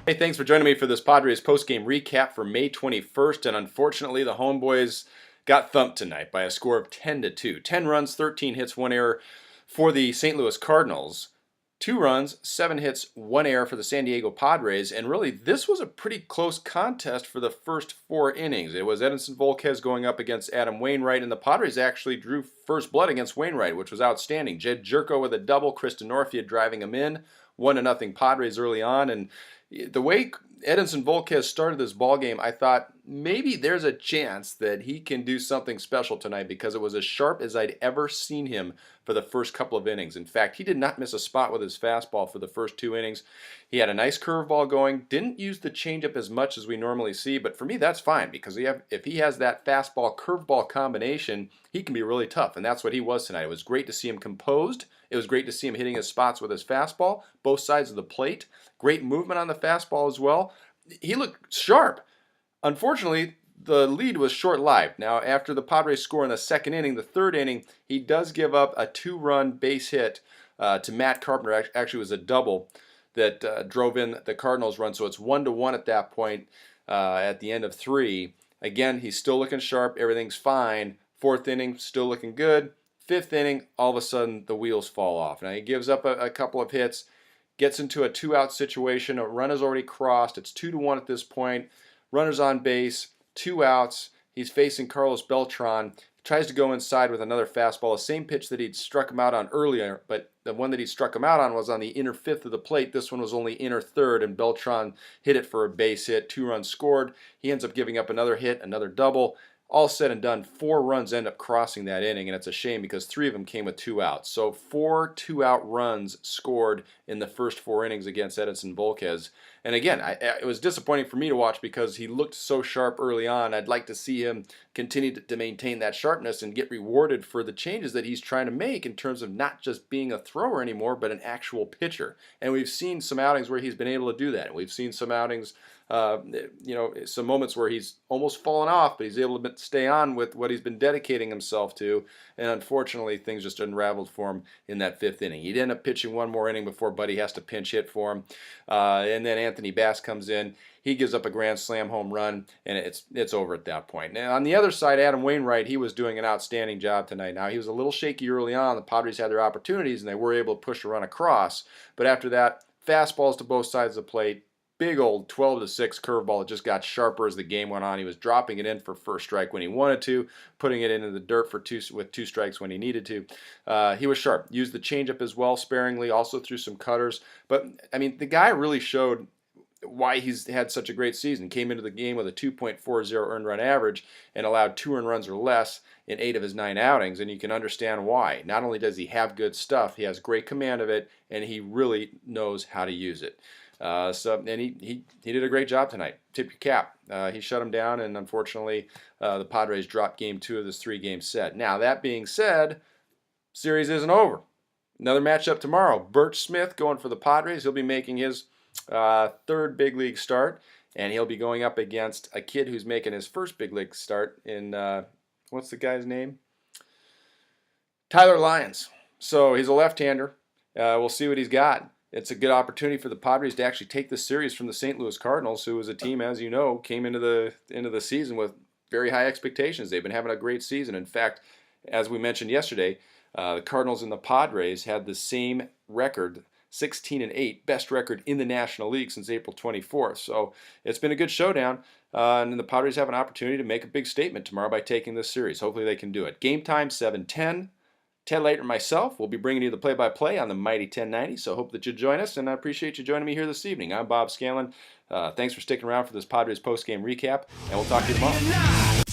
Hey, thanks for joining me for this Padres postgame recap for May 21st. And unfortunately, the Homeboys got thumped tonight by a score of 10-2. 10 runs, 13 hits, 1 error for the St. Louis Cardinals. 2 runs, 7 hits, 1 error for the San Diego Padres. And really, this was a pretty close contest for the first 4 innings. It was Edinson Volquez going up against Adam Wainwright, and the Padres actually drew first blood against Wainwright, which was outstanding. Jed Jerko with a double, Chris Denorfia driving him in. 1-0 Padres early on, and the way Edinson Volquez started this ball game, I thought maybe there's a chance that he can do something special tonight because it was as sharp as I'd ever seen him for the first couple of innings. In fact, he did not miss a spot with his fastball for the first 2 innings. He had a nice curveball going, didn't use the changeup as much as we normally see, but for me that's fine because if he has that fastball curveball combination, he can be really tough, and that's what he was tonight. It was great to see him composed. It was great to see him hitting his spots with his fastball, both sides of the plate. Great movement on the fastball as well. He looked sharp. Unfortunately, the lead was short-lived. Now, after the Padres score in the second inning, the third inning, he does give up a 2-run base hit to Matt Carpenter. Actually, it was a double that drove in the Cardinals run, so it's 1-1 at that point at the end of 3. Again, he's still looking sharp. Everything's fine. Fourth inning, still looking good. Fifth inning, all of a sudden, the wheels fall off. Now, he gives up a couple of hits, gets into a 2-out situation. A run is already crossed. It's 2-1 at this point. Runners on base, 2 outs. He's facing Carlos Beltran. He tries to go inside with another fastball, the same pitch that he'd struck him out on earlier, but the one that he struck him out on was on the inner fifth of the plate. This one was only inner third, and Beltran hit it for a base hit. 2 runs scored. He ends up giving up another hit, another double. All said and done, 4 runs end up crossing that inning, and it's a shame because 3 of them came with 2 outs. So 4 2-out runs scored in the first 4 innings against Edinson Volquez. And again, it was disappointing for me to watch because he looked so sharp early on. I'd like to see him continue to maintain that sharpness and get rewarded for the changes that he's trying to make in terms of not just being a thrower anymore, but an actual pitcher. And we've seen some outings where he's been able to do that. We've seen some outings, some moments where he's almost fallen off, but he's able to stay on with what he's been dedicating himself to. And unfortunately, things just unraveled for him in that 5th inning. He'd end up pitching 1 more inning before Buddy has to pinch hit for him. And then Anthony Bass comes in. He gives up a grand slam home run, and it's over at that point. Now, on the other side, Adam Wainwright, he was doing an outstanding job tonight. Now, he was a little shaky early on. The Padres had their opportunities, and they were able to push a run across. But after that, fastballs to both sides of the plate. Big old 12-6 curveball that just got sharper as the game went on. He was dropping it in for first strike when he wanted to, putting it into the dirt with 2 strikes when he needed to. He was sharp. Used the changeup as well sparingly, also threw some cutters. But, I mean, the guy really showed why he's had such a great season. Came into the game with a 2.40 earned run average and allowed 2 earned runs or less in 8 of his 9 outings, and you can understand why. Not only does he have good stuff, he has great command of it, and he really knows how to use it. And he did a great job tonight. Tip your cap. He shut him down, and unfortunately, the Padres dropped Game 2 of this 3-game set. Now, that being said, series isn't over. Another matchup tomorrow. Birch Smith going for the Padres. He'll be making his 3rd big league start, and he'll be going up against a kid who's making his first big league start in, what's the guy's name? Tyler Lyons. So he's a left-hander. We'll see what he's got. It's a good opportunity for the Padres to actually take this series from the St. Louis Cardinals, who was a team, as you know, came into the season with very high expectations. They've been having a great season. In fact, as we mentioned yesterday, the Cardinals and the Padres had the same record, 16-8, best record in the National League since April 24th. So it's been a good showdown, and the Padres have an opportunity to make a big statement tomorrow by taking this series. Hopefully they can do it. Game time, 7:10. Ted Leiter and myself will be bringing you the play-by-play on the Mighty 1090, so I hope that you join us, and I appreciate you joining me here this evening. I'm Bob Scanlan. Thanks for sticking around for this Padres post-game recap, and we'll talk to you tomorrow.